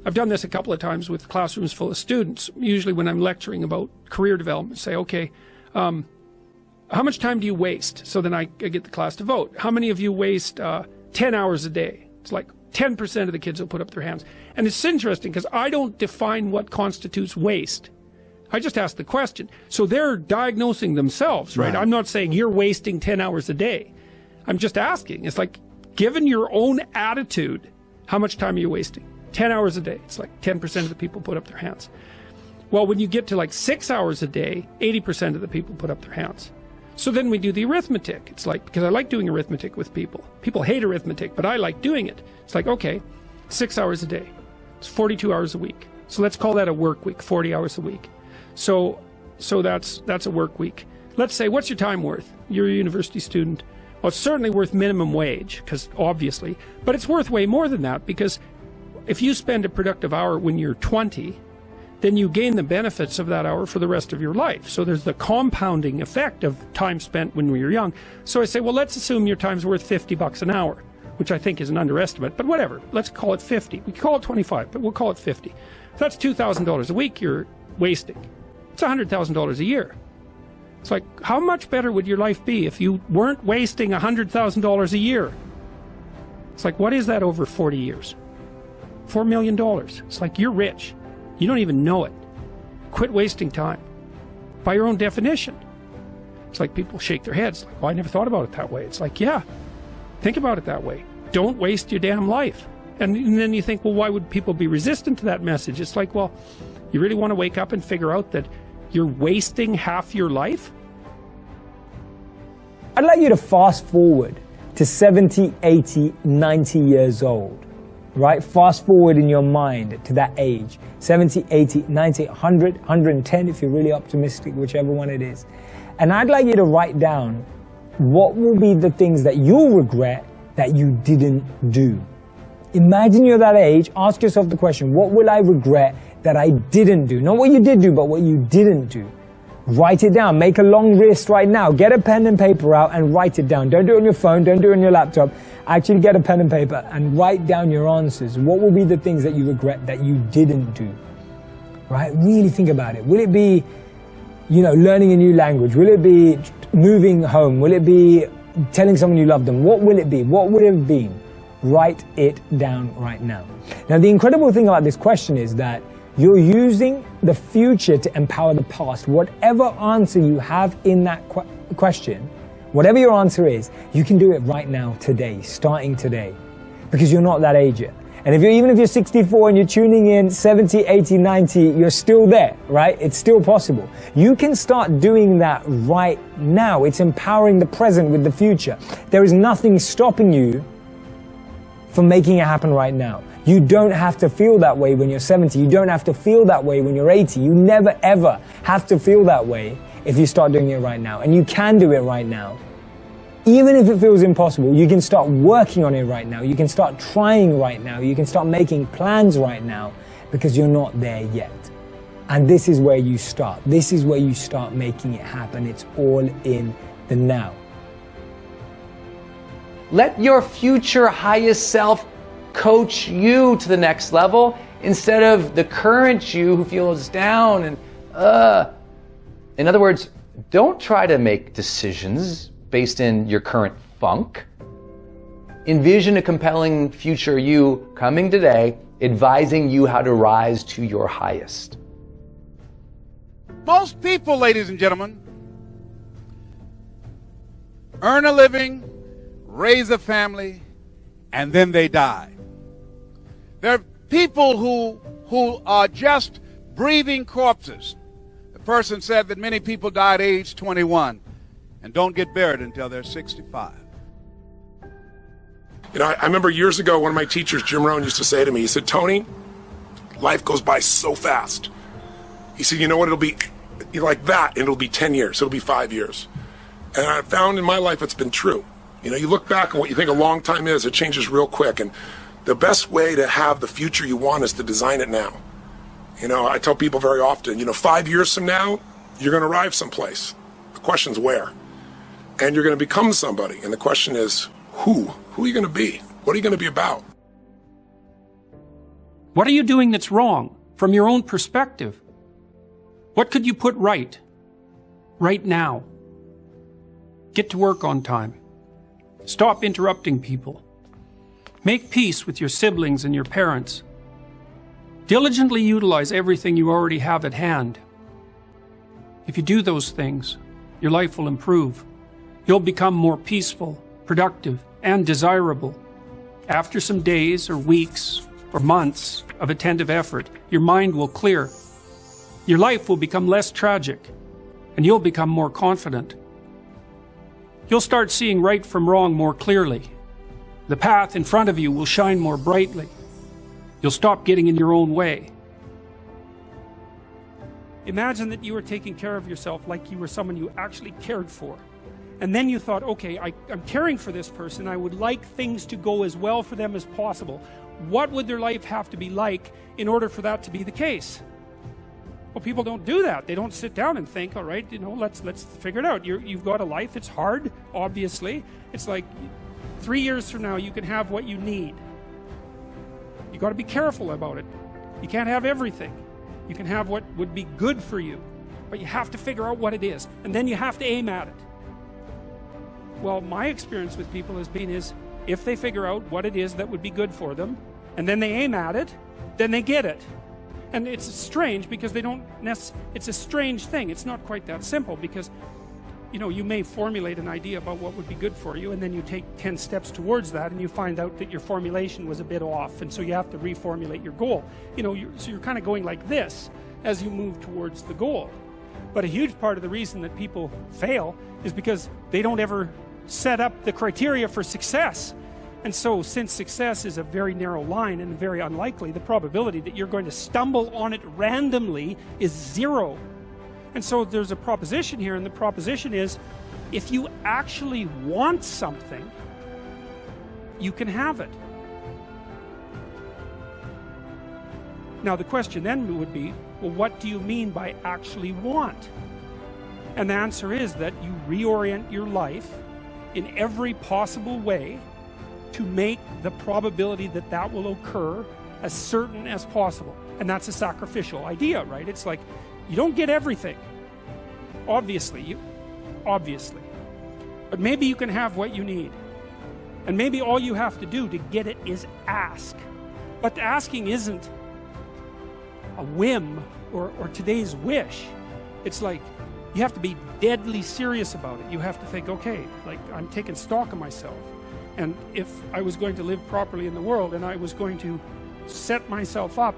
I've done this a couple of times with classrooms full of students, usually when I'm lecturing about career development. Say, okay, how much time do you waste? So then I get the class to vote. How many of you waste 10 hours a day? It's like 10% of the kids will put up their hands. And it's interesting because I don't define what constitutes waste. I just ask the question. So they're diagnosing themselves, right? I'm not saying you're wasting 10 hours a day. I'm just asking. It's like, given your own attitude, how much time are you wasting? 10 hours a day. It's like 10% of the people put up their hands. Well, when you get to like 6 hours a day, 80% of the people put up their hands. So then we do the arithmetic. It's like, because I like doing arithmetic with people. People hate arithmetic, but I like doing it. It's like, okay, 6 hours a day. It's 42 hours a week. So let's call that a work week, 40 hours a week. So that's a work week. Let's say, what's your time worth? You're a university student. Well, it's certainly worth minimum wage, because obviously, but it's worth way more than that, because if you spend a productive hour when you're 20, then you gain the benefits of that hour for the rest of your life. So there's the compounding effect of time spent when we were young. So I say, well, let's assume your time's worth $50 an hour, which I think is an underestimate, but whatever. Let's call it 50. We can call it 25, but we'll call it 50. If that's $2,000 a week you're wasting. It's $100,000 a year. It's like, how much better would your life be if you weren't wasting $100,000 a year? It's like, what is that over 40 years? $4 million. It's like, you're rich. You don't even know it. Quit wasting time. By your own definition. It's like people shake their heads. Like, well, I never thought about it that way. It's like, yeah, think about it that way. Don't waste your damn life. And then you think, well, why would people be resistant to that message? It's like, well, you really want to wake up and figure out that you're wasting half your life? I'd like you to fast forward to 70, 80, 90 years old. Right? Fast forward in your mind to that age. 70, 80, 90, 100, 110 if you're really optimistic, whichever one it is. And I'd like you to write down what will be the things that you'll regret that you didn't do. Imagine you're that age, ask yourself the question, what will I regret that I didn't do? Not what you did do, but what you didn't do. Write it down. Make a long list right now. Get a pen and paper out and write it down. Don't do it on your phone. Don't do it on your laptop. Actually get a pen and paper and write down your answers. What will be the things that you regret that you didn't do? Right? Really think about it. Will it be, learning a new language? Will it be moving home? Will it be telling someone you love them? What will it be? What would it have been? Write it down right now. Now, the incredible thing about this question is that you're using the future to empower the past. Whatever answer you have in that question, whatever your answer is, you can do it right now, today, starting today, because you're not that age yet. And even if you're 64 and you're tuning in 70, 80, 90, you're still there, right? It's still possible. You can start doing that right now. It's empowering the present with the future. There is nothing stopping you from making it happen right now. You don't have to feel that way when you're 70. You don't have to feel that way when you're 80. You never ever have to feel that way if you start doing it right now. And you can do it right now. Even if it feels impossible, you can start working on it right now. You can start trying right now. You can start making plans right now because you're not there yet. And this is where you start. This is where you start making it happen. It's all in the now. Let your future highest self coach you to the next level instead of the current you who feels down and In other words, don't try to make decisions based in your current funk. Envision a compelling future you coming today, advising you how to rise to your highest. Most people, ladies and gentlemen, earn a living, raise a family, and then they die. There are people who are just breathing corpses. The person said that many people die at age 21 and don't get buried until they're 65. You know, I remember years ago, one of my teachers, Jim Rohn, used to say to me, he said, Tony, life goes by so fast. He said, you know what, it'll be like that, and it'll be 10 years, it'll be 5 years. And I found in my life it's been true. You know, you look back on what you think a long time is, it changes real quick. And the best way to have the future you want is to design it now. You know, I tell people very often, you know, 5 years from now, you're going to arrive someplace. The question's where. And you're going to become somebody. And the question is, who? Who are you going to be? What are you going to be about? What are you doing that's wrong from your own perspective? What could you put right now? Get to work on time. Stop interrupting people. Make peace with your siblings and your parents. Diligently utilize everything you already have at hand. If you do those things, your life will improve. You'll become more peaceful, productive, and desirable. After some days or weeks or months of attentive effort, your mind will clear. Your life will become less tragic, and you'll become more confident. You'll start seeing right from wrong more clearly. The path in front of you will shine more brightly. You'll stop getting in your own way. Imagine that you were taking care of yourself like you were someone you actually cared for. And then you thought, okay, I'm caring for this person. I would like things to go as well for them as possible. What would their life have to be like in order for that to be the case? Well, people don't do that. They don't sit down and think, all right, let's figure it out. You've got a life. It's hard, obviously. It's like 3 years from now, you can have what you need. You got to be careful about it. You can't have everything. You can have what would be good for you, but you have to figure out what it is, and then you have to aim at it. Well, my experience with people has been if they figure out what it is that would be good for them, and then they aim at it, then they get it. And it's strange because it's a strange thing. It's not quite that simple because, you may formulate an idea about what would be good for you, and then you take 10 steps towards that, and you find out that your formulation was a bit off, and so you have to reformulate your goal. So you're kind of going like this as you move towards the goal. But a huge part of the reason that people fail is because they don't ever set up the criteria for success. And so since success is a very narrow line and very unlikely, the probability that you're going to stumble on it randomly is 0. And so there's a proposition here, and the proposition is, if you actually want something, you can have it. Now the question then would be, well, what do you mean by actually want? And the answer is that you reorient your life in every possible way to make the probability that that will occur as certain as possible. And that's a sacrificial idea, right? It's like, you don't get everything. Obviously. But maybe you can have what you need. And maybe all you have to do to get it is ask. But asking isn't a whim or today's wish. It's like, you have to be deadly serious about it. You have to think, okay, like, I'm taking stock of myself. And if I was going to live properly in the world, and I was going to set myself up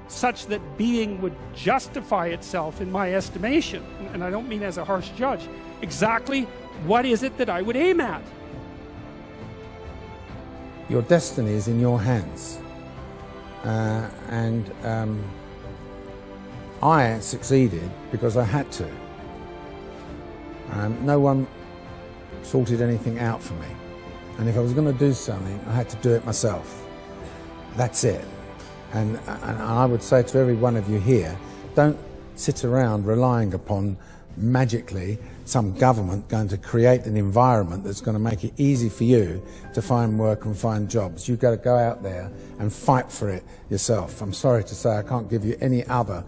such that being would justify itself in my estimation, and I don't mean as a harsh judge, exactly what is it that I would aim at? Your destiny is in your hands. I succeeded because I had to. No one sorted anything out for me. And if I was going to do something, I had to do it myself. That's it. And I would say to every one of you here, don't sit around relying upon magically some government going to create an environment that's going to make it easy for you to find work and find jobs. You've got to go out there and fight for it yourself. I'm sorry to say I can't give you any other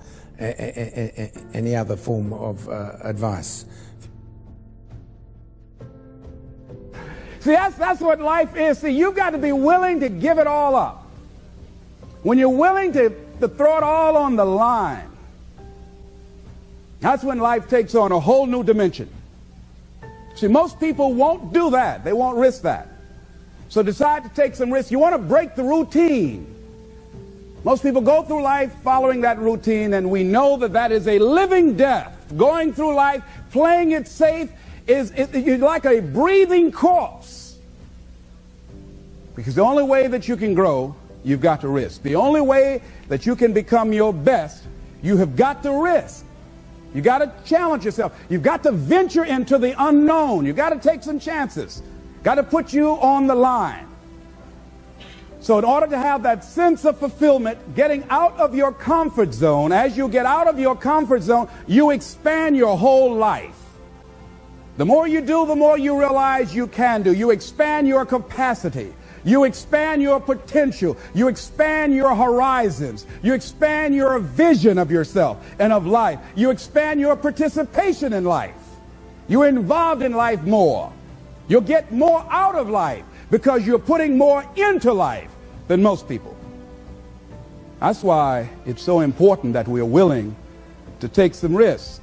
form of advice. See, that's what life is. See, you've got to be willing to give it all up. When you're willing to throw it all on the line, that's when life takes on a whole new dimension. See, most people won't do that. They won't risk that. So decide to take some risks. You want to break the routine. Most people go through life following that routine, and we know that that is a living death. Going through life, playing it safe, you're like a breathing corpse. Because the only way that you can grow, you've got to risk. The only way that you can become your best, you have got to risk. You got to challenge yourself. You've got to venture into the unknown. You've got to take some chances. Got to put you on the line. So in order to have that sense of fulfillment, getting out of your comfort zone, as you get out of your comfort zone, you expand your whole life. The more you do, the more you realize you can do. You expand your capacity. You expand your potential. You expand your horizons. You expand your vision of yourself and of life. You expand your participation in life. You're involved in life more. You'll get more out of life because you're putting more into life than most people. That's why it's so important that we're willing to take some risks.